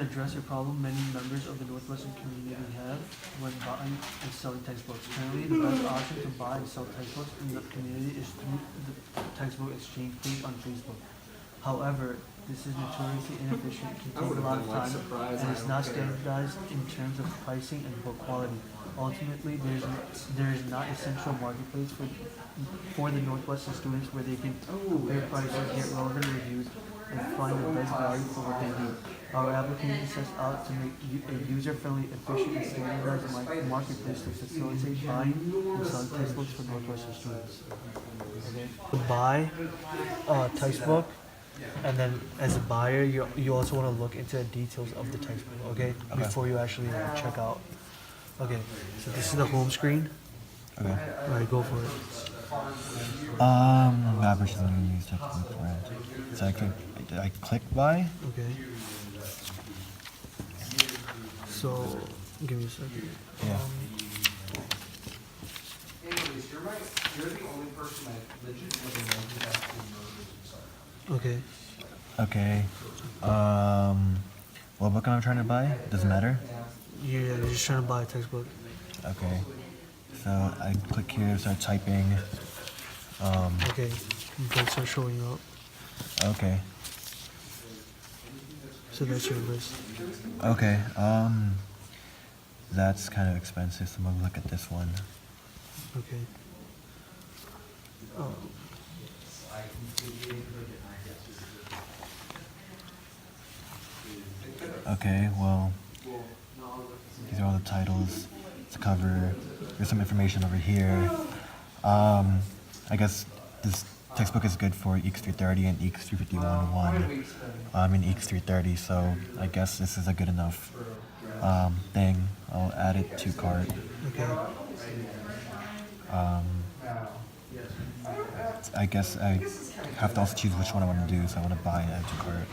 address a problem many members of the Northwestern community have when buying and selling textbooks. Currently, the best option to buy and sell textbooks in the community is through the textbook exchange page on Facebook. However, this is notoriously inefficient, can take a lot of time, and is not standardized in terms of pricing and book quality. Ultimately, there is not a central marketplace for the Northwestern students where they can compare prices, get relevant reviews, and find the best value for what they need. Our application sets out to make a user-friendly, efficient, and standardized marketplace to facilitate buying and selling textbooks for Northwestern students. Okay. Buy a textbook, and then as a buyer, you also want to look into the details of the textbook, okay? Before you actually check out. Okay, so this is the home screen. Okay. Alright, go for it. Average let me use textbook for it. So I click buy. Okay. So, give me a second. Yeah. Anyways, you're the only person that legitimately knows who that team murders and stuff. Okay. Okay. What book am I trying to buy? Doesn't matter. Yeah, you're just trying to buy a textbook. Okay. So I click here, start typing. Okay, books are showing up. Okay. So that's your list. Okay. That's kind of expensive, so I'm gonna look at this one. Okay. Okay, well, these are all the titles. It's a cover. There's some information over here. I guess this textbook is good for EECS 330 and EECS 351-1. I'm in EECS 330, so I guess this is a good enough thing. I'll add it to cart. Okay. I guess I have to also choose which one I want to do, so I want to buy and add to cart.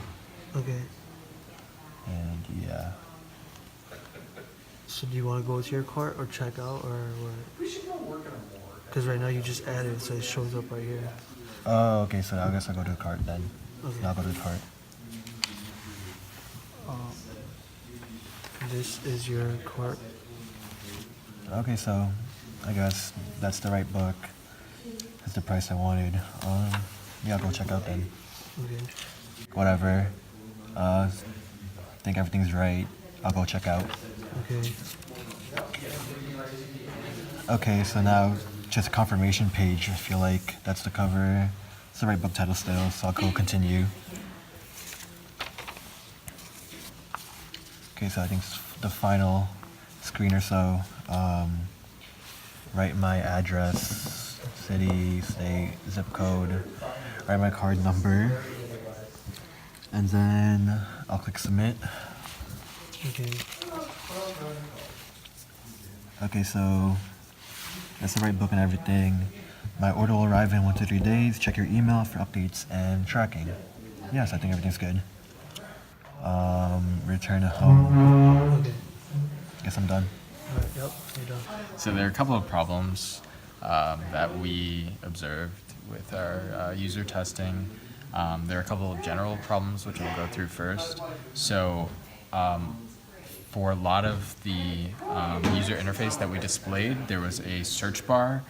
Okay. And yeah. So do you want to go to your cart or check out or what? We should go work in a morgue. Because right now you just added, so it shows up right here. Oh, okay, so I guess I'll go to the cart then. Okay. I'll go to the cart. This is your cart. Okay, so I guess that's the right book. That's the price I wanted. Yeah, I'll go check out then. Okay. Whatever. Think everything's right. I'll go check out. Okay. Okay, so now just a confirmation page. I feel like that's the cover. It's the right book title still, so I'll go continue. Okay, so I think it's the final screen or so. Write my address, city, state, zip code, write my card number, and then I'll click submit. Okay. Okay, so that's the right book and everything. My order will arrive in 1 to 3 days. Check your email for updates and tracking. Yes, I think everything's good. Return to home. Okay. Guess I'm done. Alright, yep, you're done. So there are a couple of problems that we observed with our user testing. There are a couple of general problems which I'll go through first. So for a lot of the user interface that we displayed, there was a search bar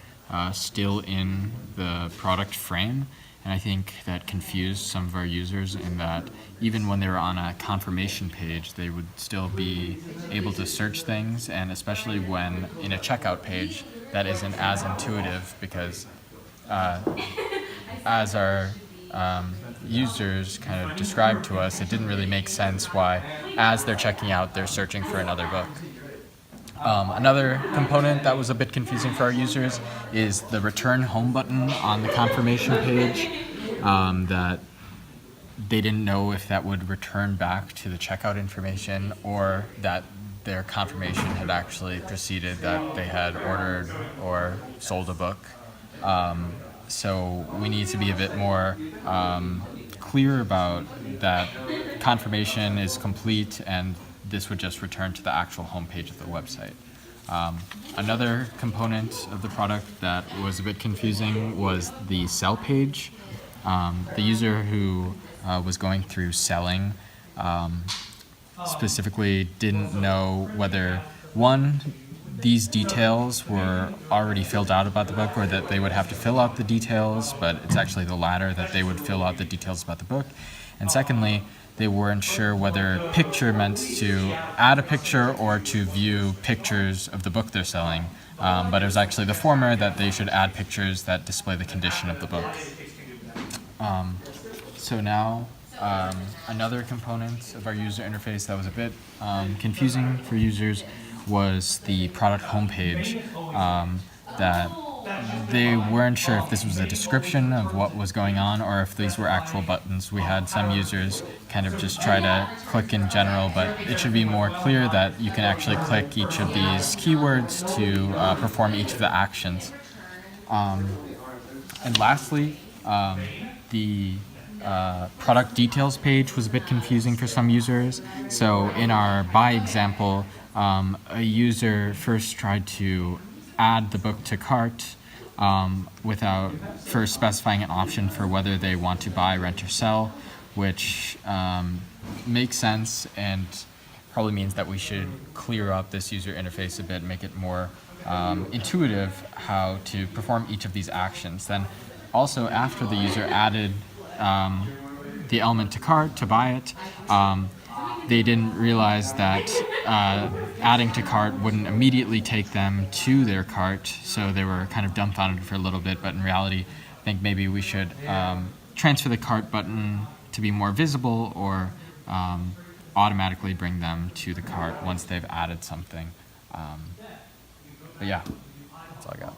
still in the product frame. And I think that confused some of our users in that even when they were on a confirmation page, they would still be able to search things, and especially when in a checkout page, that isn't as intuitive because as our users kind of described to us, it didn't really make sense why, as they're checking out, they're searching for another book. Another component that was a bit confusing for our users is the return home button on the confirmation page, that they didn't know if that would return back to the checkout information or that their confirmation had actually preceded that they had ordered or sold a book. So we need to be a bit more clear about that confirmation is complete and this would just return to the actual homepage of the website. Another component of the product that was a bit confusing was the sell page. The user who was going through selling specifically didn't know whether, one, these details were already filled out about the book, or that they would have to fill out the details, but it's actually the latter, that they would fill out the details about the book. And secondly, they weren't sure whether picture meant to add a picture or to view pictures of the book they're selling. But it was actually the former, that they should add pictures that display the condition of the book. So now, another component of our user interface that was a bit confusing for users was the product homepage, that they weren't sure if this was a description of what was going on or if these were actual buttons. We had some users kind of just try to click in general, but it should be more clear that you can actually click each of these keywords to perform each of the actions. And lastly, the product details page was a bit confusing for some users. So in our buy example, a user first tried to add the book to cart without first specifying an option for whether they want to buy, rent, or sell, which makes sense and probably means that we should clear up this user interface a bit, make it more intuitive how to perform each of these actions. Then also, after the user added the element to cart to buy it, they didn't realize that adding to cart wouldn't immediately take them to their cart, so they were kind of dumbfounded for a little bit. But in reality, I think maybe we should transfer the cart button to be more visible, or automatically bring them to the cart once they've added something. But yeah, that's all I got.